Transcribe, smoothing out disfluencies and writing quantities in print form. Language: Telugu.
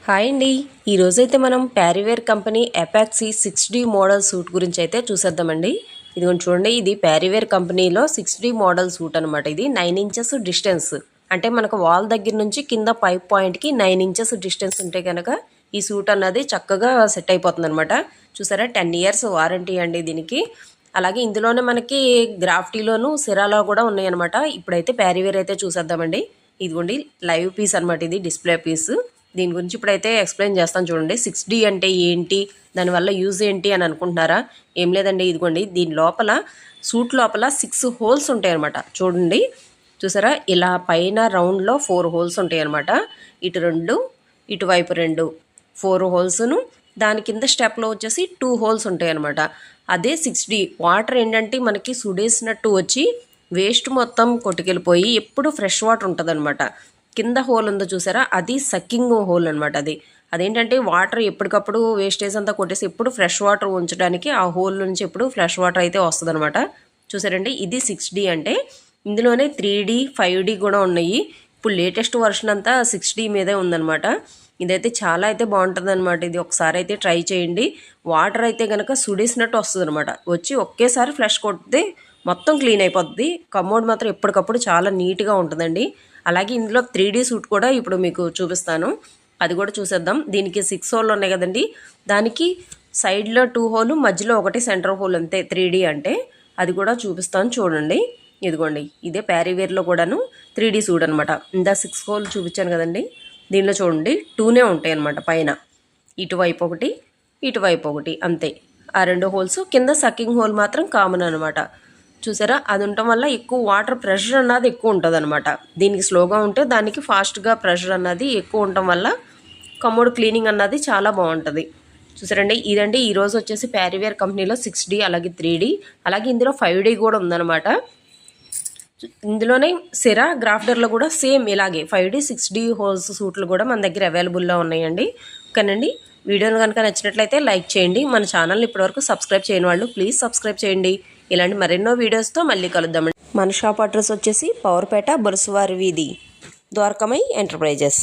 హాయ్ అండి. ఈరోజైతే మనం ప్యారీవేర్ company epoxy 6D model suit గురించి అయితే చూసేద్దామండి. ఇదిగోండి చూడండి, ఇది ప్యారీవేర్ కంపెనీలో 6D మోడల్ సూట్ అనమాట. ఇది 9 ఇంచెస్ డిస్టెన్స్, అంటే మనకు వాల్ దగ్గర నుంచి కింద పైప్ పాయింట్కి 9 ఇంచెస్ డిస్టెన్స్ ఉంటే కనుక ఈ సూట్ అన్నది చక్కగా సెట్ అయిపోతుంది అనమాట. చూసారా, 10 ఇయర్స్ వారంటీ అండి దీనికి. అలాగే ఇందులోనే మనకి గ్రాఫ్టీలోను సిరాలో కూడా ఉన్నాయన్నమాట. ఇప్పుడైతే ప్యారీవేర్ అయితే చూసేద్దామండి. ఇదిగోండి లైవ్ పీస్ అనమాట, ఇది డిస్ప్లే పీస్. దీని గురించి ఇప్పుడైతే ఎక్స్ప్లెయిన్ చేస్తాను చూడండి. 6D అంటే ఏంటి, దానివల్ల యూజ్ ఏంటి అని అనుకుంటున్నారా? ఏం లేదండి, ఇదిగోండి దీని లోపల సూట్ లోపల 6 హోల్స్ ఉంటాయి అనమాట. చూడండి, చూసారా, ఇలా పైన రౌండ్లో 4 హోల్స్ ఉంటాయి అనమాట. ఇటు 2, ఇటువైపు 2, 4 హోల్స్ను. దాని కింద స్టెప్లో వచ్చేసి 2 హోల్స్ ఉంటాయి అనమాట. అదే 6D. వాటర్ ఏంటంటే మనకి సుడేసినట్టు వచ్చి వేస్ట్ మొత్తం కొట్టుకెళ్ళిపోయి ఎప్పుడు ఫ్రెష్ వాటర్ ఉంటుంది అనమాట. కింద హోల్ ఉందో చూసారా, అది సక్కింగ్ హోల్ అనమాట. అదేంటంటే వాటర్ ఎప్పటికప్పుడు వేస్టేజ్ అంతా కొట్టేసి ఎప్పుడు ఫ్రెష్ వాటర్ ఉంచడానికి ఆ హోల్ నుంచి ఎప్పుడు ఫ్రెష్ వాటర్ అయితే వస్తుంది అనమాట. చూసారండి, ఇది 6D అంటే. ఇందులోనే 3D 5D కూడా ఉన్నాయి. ఇప్పుడు లేటెస్ట్ వర్షన్ అంతా 6D మీదే ఉందన్నమాట. ఇదైతే చాలా అయితే బాగుంటుంది అనమాట. ఇది ఒకసారి అయితే ట్రై చేయండి. వాటర్ అయితే కనుక సుడేసినట్టు వస్తుంది అనమాట. వచ్చి ఒకేసారి ఫ్లష్ కొడితే మొత్తం క్లీన్ అయిపోద్ది. కమోడ్ మాత్రం ఎప్పటికప్పుడు చాలా నీట్గా ఉంటుందండి. అలాగే ఇందులో 3D సూట్ కూడా ఇప్పుడు మీకు చూపిస్తాను, అది కూడా చూసేద్దాం. దీనికి 6 హోల్ ఉన్నాయి కదండి, దానికి సైడ్లో 2 హోల్, మధ్యలో ఒకటి సెంటర్ హోల్, అంతే 3D అంటే. అది కూడా చూపిస్తాను చూడండి. ఇదిగోండి, ఇదే ప్యారీవేర్లో కూడాను 3D సూట్ అనమాట. ఇందా 6 హోల్ చూపించాను కదండి, దీనిలో చూడండి 2నే ఉంటాయి అనమాట. పైన ఇటువైపు ఒకటి, ఇటువైపు ఒకటి, అంతే. ఆ 2 హోల్స్ కింద సక్కింగ్ హోల్ మాత్రం కామన్ అనమాట. చూసారా, అది ఉండటం వల్ల ఎక్కువ వాటర్ ప్రెషర్ అన్నది ఎక్కువ ఉంటుంది అనమాట. దీనికి స్లోగా ఉంటే దానికి ఫాస్ట్గా ప్రెషర్ అన్నది ఎక్కువ ఉండటం వల్ల కమోడ్ క్లీనింగ్ అన్నది చాలా బాగుంటుంది. చూసారండి, ఇదండి ఈరోజు వచ్చేసి ప్యారీవేర్ కంపెనీలో 6D, అలాగే 3D, అలాగే ఇందులో 5D కూడా ఉందన్నమాట. ఇందులోనే సిరా గ్రాఫ్టర్లో కూడా సేమ్ ఇలాగే 5D 6D హోల్స్ సూట్లు కూడా మన దగ్గర అవైలబుల్లో ఉన్నాయండి. ఓకేనండి, వీడియోని కనుక నచ్చినట్లయితే లైక్ చేయండి. మన ఛానల్ని ఇప్పటివరకు సబ్స్క్రైబ్ చేయని వాళ్ళు ప్లీజ్ సబ్స్క్రైబ్ చేయండి. ఇలాంటి మరెన్నో వీడియోస్తో మళ్ళీ కలుద్దామండి. మన షాప్ అడ్రస్ వచ్చేసి పవర్పేట బొలసువారి వీధి, ద్వారకామై ఎంటర్ప్రైజెస్.